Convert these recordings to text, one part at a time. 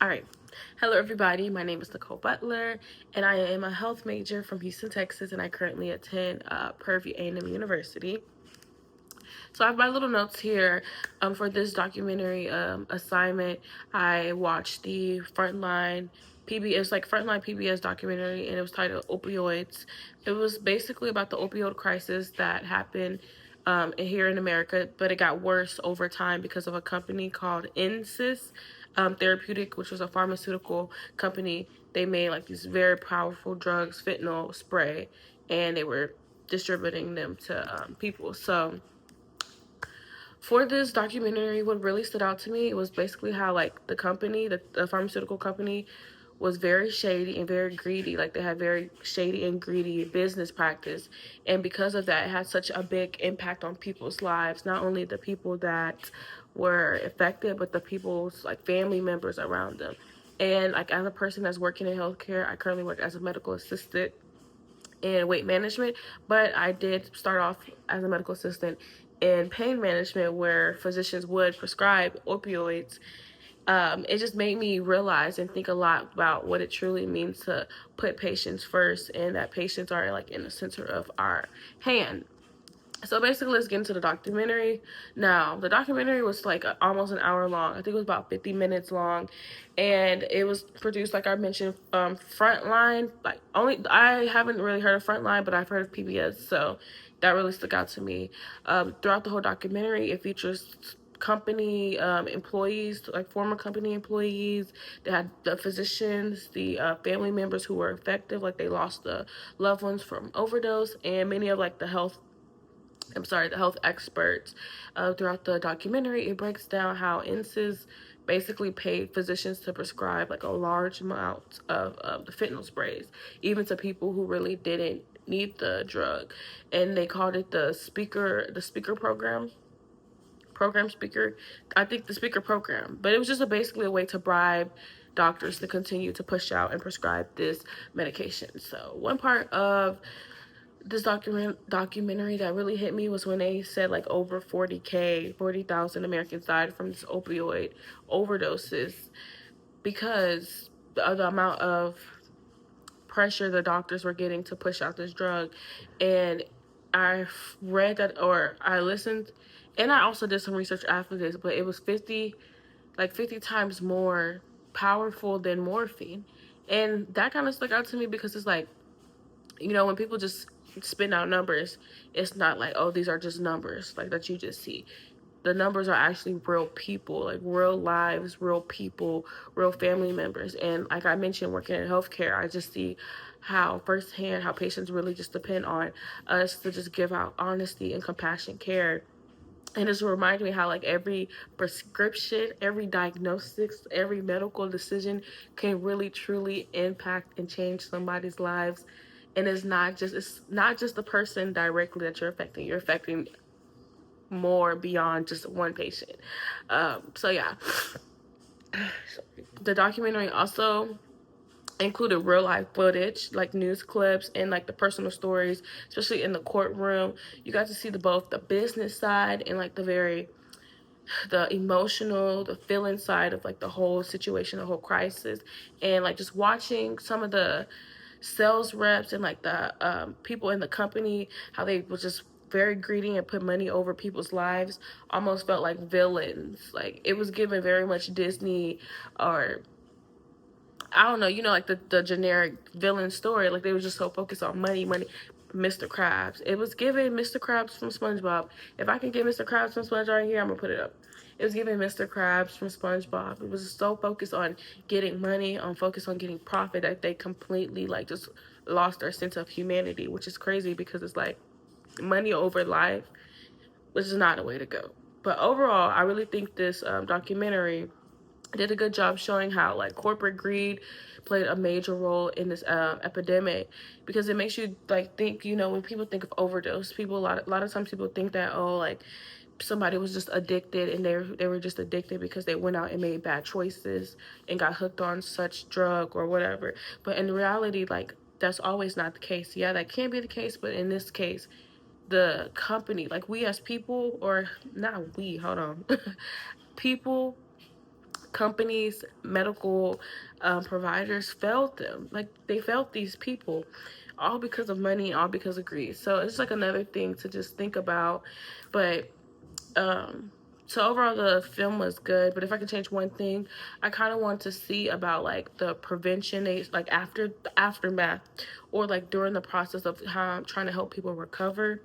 All right. Hello, everybody. My name is Nicole Butler, and I am a health major from Houston, Texas, and I currently attend Purview A&M University. So I have my little notes here for this documentary assignment. I watched the Frontline PBS documentary, and it was titled Opioids. It was basically about the opioid crisis that happened here in America, but it got worse over time because of a company called Insys Therapeutic, which was a pharmaceutical company. They made like these very powerful drugs, fentanyl spray, and they were distributing them to people. So for this documentary, what really stood out to me was basically how like the pharmaceutical company was very shady and very greedy. Like they had very shady and greedy business practice, and because of that, it had such a big impact on people's lives. Not only the people that were affected, but the people's like family members around them. And like as a person that's working in healthcare, I currently work as a medical assistant in weight management, but I did start off as a medical assistant in pain management where physicians would prescribe opioids. It just made me realize and think a lot about what it truly means to put patients first and that patients are like in the center of our hand. So basically, let's get into the documentary. Now, the documentary was like almost an hour long. I think it was about 50 minutes long, and it was produced, like I mentioned, Frontline. Like I haven't really heard of Frontline, but I've heard of PBS, so that really stuck out to me. Throughout the whole documentary, it features company employees, like former company employees. They had the physicians, the family members who were affected, like they lost the loved ones from overdose, and many of like the health experts. Throughout the documentary, it breaks down how INSYS basically paid physicians to prescribe like a large amount of the fentanyl sprays, even to people who really didn't need the drug. And they called it the speaker program speaker. I think the speaker program, but it was just basically a way to bribe doctors to continue to push out and prescribe this medication. So one part of this documentary that really hit me was when they said like over 40,000 Americans died from this opioid overdoses because of the amount of pressure the doctors were getting to push out this drug. And I read that, or I listened, and I also did some research after this, but it was 50 times more powerful than morphine. And that kind of stuck out to me because it's like, when people just spin out numbers, it's not like, oh, these are just numbers like that you just see. The numbers are actually real people, like real lives, real people, real family members. And like I mentioned, working in healthcare, I just see how firsthand how patients really just depend on us to just give out honesty and compassionate care. And it's reminding me how like every prescription, every diagnosis, every medical decision can really truly impact and change somebody's lives. And it's not just the person directly that you're affecting. You're affecting more beyond just one patient. So yeah. The documentary also included real life footage like news clips and like the personal stories, especially in the courtroom. You got to see both the business side and like the emotional, the feeling side of like the whole situation, the whole crisis. And like just watching some of the sales reps and like the people in the company, how they was just very greedy and put money over people's lives, almost felt like villains. Like it was given very much Disney, or I don't know, like the generic villain story. Like they were just so focused on money, money. Mr. Krabs. It was given Mr. Krabs from SpongeBob. If I can get Mr. Krabs from SpongeBob right here, I'm gonna put it up. It was given Mr. Krabs from SpongeBob. It was just so focused on getting money, on focused on getting profit, that they completely like just lost their sense of humanity, which is crazy because it's like money over life, which is not a way to go. But overall, I really think this documentary did a good job showing how like corporate greed played a major role in this epidemic, because it makes you like think, when people think of overdose, people a lot of times people think that, oh, like somebody was just addicted and they were just addicted because they went out and made bad choices and got hooked on such drug or whatever. But in reality, like that's always not the case. Yeah, that can be the case, but in this case, the company, like we as people, or not we, hold on, people companies, medical providers failed them. Like, they failed these people, all because of money, all because of greed. So it's like another thing to just think about. But so overall the film was good, but if I could change one thing, I kind of want to see about like the prevention, like after the aftermath, or like during the process of how I'm trying to help people recover,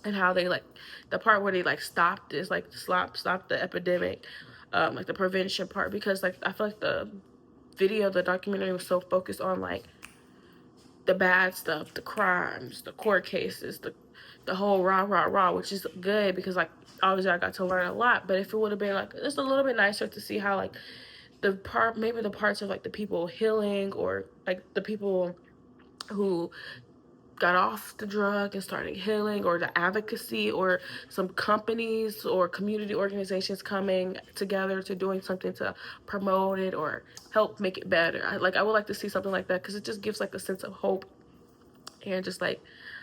and how they like the part where they like stopped is like stop the epidemic, like the prevention part, because like I feel like the documentary was so focused on like the bad stuff, the crimes, the court cases, the whole rah, which is good because like obviously I got to learn a lot. But if it would have been like just a little bit nicer to see how like maybe the parts of like the people healing, or like the people who got off the drug and started healing, or the advocacy, or some companies or community organizations coming together to doing something to promote it or help make it better. I would like to see something like that, because it just gives like a sense of hope and just like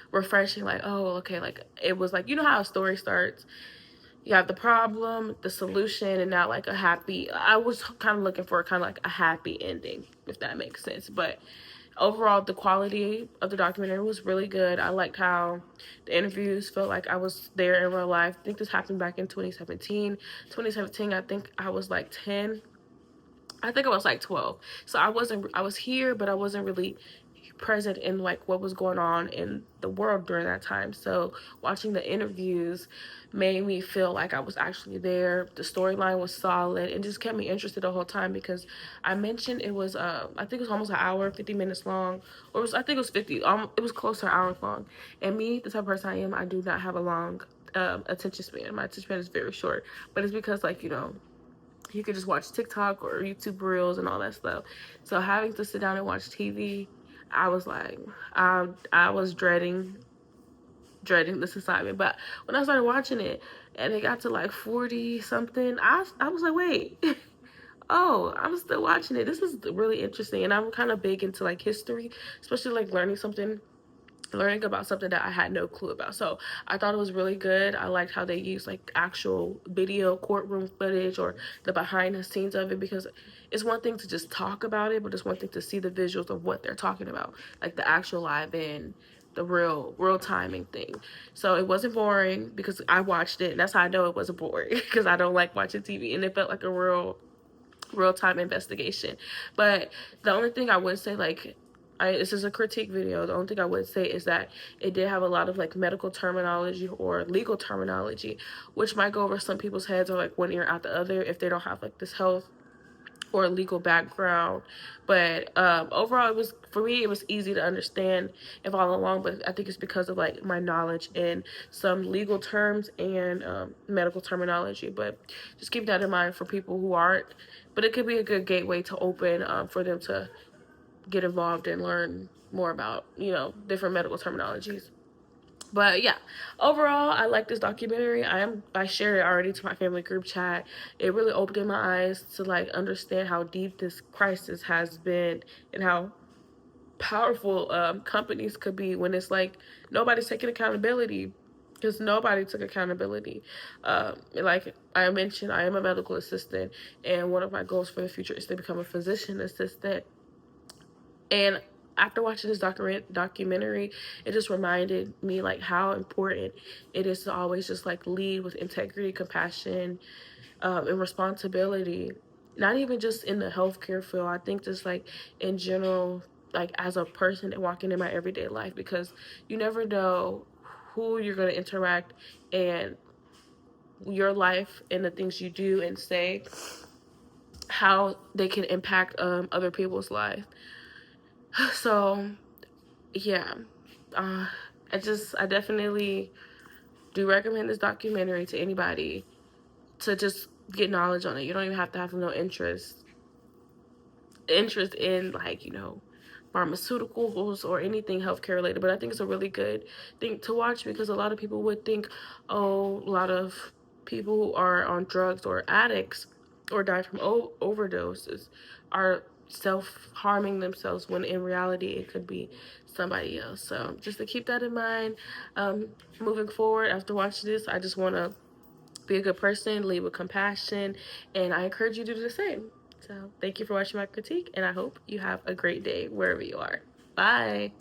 refreshing, like, oh, okay, like it was like, you know how a story starts, you have the problem, the solution, and now like a happy. I was kind of looking for kind of like a happy ending, if that makes sense. But overall, the quality of the documentary was really good. I liked how the interviews felt like I was there in real life. I think this happened back in 2017. I think I was like 10. I think I was like 12. So I was here, but I wasn't really present in like what was going on in the world during that time. So watching the interviews made me feel like I was actually there. The storyline was solid and just kept me interested the whole time, because I mentioned it was I think it was almost an hour, 50 minutes long, or I think it was 50. It was close to an hour long. And me, the type of person I am, I do not have a long attention span. My attention span is very short, but it's because like, you know, you could just watch TikTok or YouTube Reels and all that stuff. So having to sit down and watch TV, I was like, I was dreading this assignment. But when I started watching it and it got to like 40 something, I was like, wait, oh, I'm still watching it. This is really interesting. And I'm kind of big into like history, especially like learning about something that I had no clue about. So I thought it was really good. I liked how they used like actual video courtroom footage or the behind the scenes of it, because it's one thing to just talk about it, but it's one thing to see the visuals of what they're talking about, like the actual live in the real timing thing. So it wasn't boring because I watched it, and that's how I know it wasn't boring because I don't like watching TV, and it felt like a real-time investigation. But the only thing I would say, like, this is a critique video, the only thing I would say is that it did have a lot of like medical terminology or legal terminology, which might go over some people's heads, or like one ear out the other if they don't have like this health or legal background. But overall, it was, for me, it was easy to understand and follow along. But I think it's because of like my knowledge in some legal terms and medical terminology. But just keep that in mind for people who aren't. But it could be a good gateway to open for them to get involved and learn more about, you know, different medical terminologies. But yeah, overall, I like this documentary. I shared it already to my family group chat. It really opened my eyes to like understand how deep this crisis has been, and how powerful companies could be when it's like nobody's taking accountability, because nobody took accountability. Like I mentioned, I am a medical assistant, and one of my goals for the future is to become a physician assistant. And after watching this documentary, it just reminded me like how important it is to always just like lead with integrity, compassion, and responsibility. Not even just in the healthcare field. I think just like in general, like as a person and walking in my everyday life, because you never know who you're going to interact, and your life and the things you do and say, how they can impact other people's lives. So yeah, I definitely do recommend this documentary to anybody to just get knowledge on it. You don't even have to have no interest in like, you know, pharmaceuticals or anything healthcare related. But I think it's a really good thing to watch, because a lot of people would think, oh, a lot of people who are on drugs or addicts or die from overdoses are self-harming themselves, when in reality it could be somebody else. So just to keep that in mind, moving forward after watching this, I just want to Be a good person, lead with compassion, and I encourage you to do the same. So thank you for watching my critique, and I hope you have a great day wherever you are. Bye.